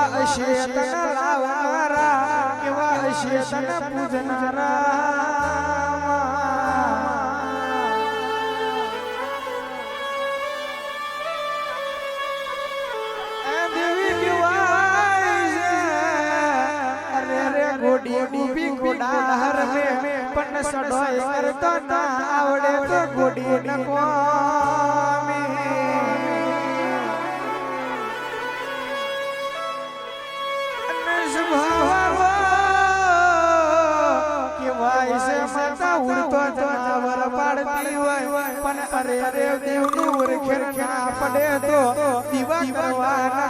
કેવા શેતન લાવનારા કેવા શેતન પૂજનારા गोडी गोडार में पन सडोय करतो ना आवडे तो गोडी नको माता उड़तो जनावर पाड़ती होय पण अरे अरे देव नूर खेरखा पड़े तो दीवा करवाना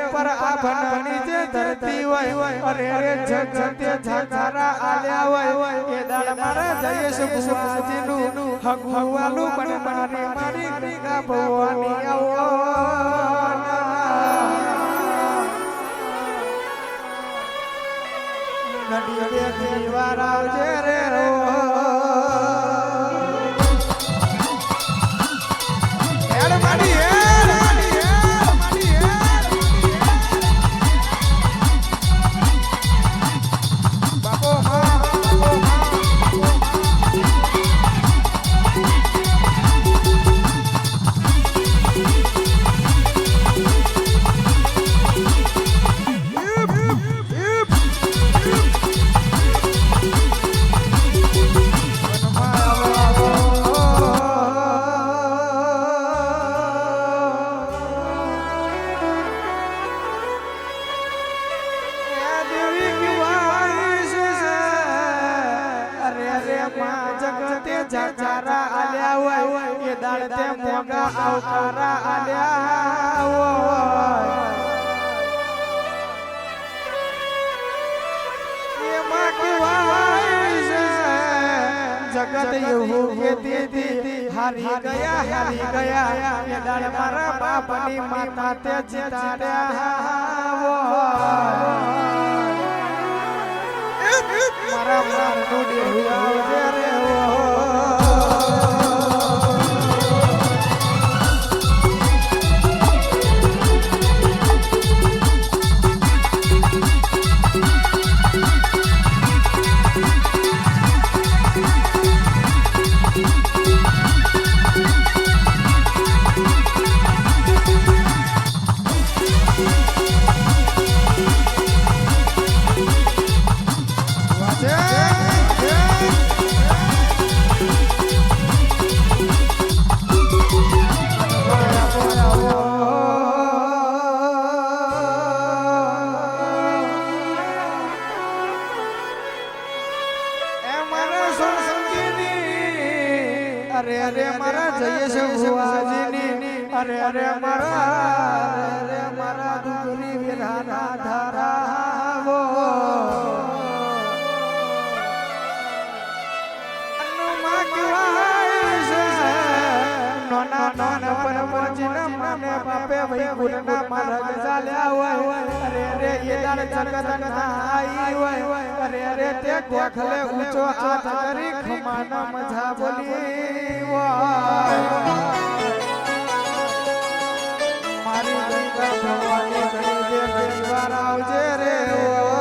ऊपर आभन नीचे धरती होय अरे अरे जगते झाझारा आल्या होय ये दाड़ मारा जयेश बुवाजी नु हगुवालू बननारी मारी गंगा भवानी आवो नडी देखी वारा जे रे रो एड़ माडी झाझारा आल्या होय ये दाड़ते मोगा आवकारा आल्या होय ये मां की वाइस जगत यहू के दी हारी गया ये दाड़ मारा बापनी माता ते जिताड्या मारा मार डूडी हुआ रे अरे अरे मारा जयेश बुवाजी नी अरे अरे मारा दुगरी विराना धारा वो अनुमा की वाइस नोना नोना पर पहुंचना माने बापे भाई गुरना मारा जाल्या होय अरे अरे ये दाड़ जगत ना आई होय अरे अरे ते गोखले ऊंचो हाथ करी खमाना मजा बोली मारी गंगा भवानी घड़ी दे घड़ी वार आवजे रे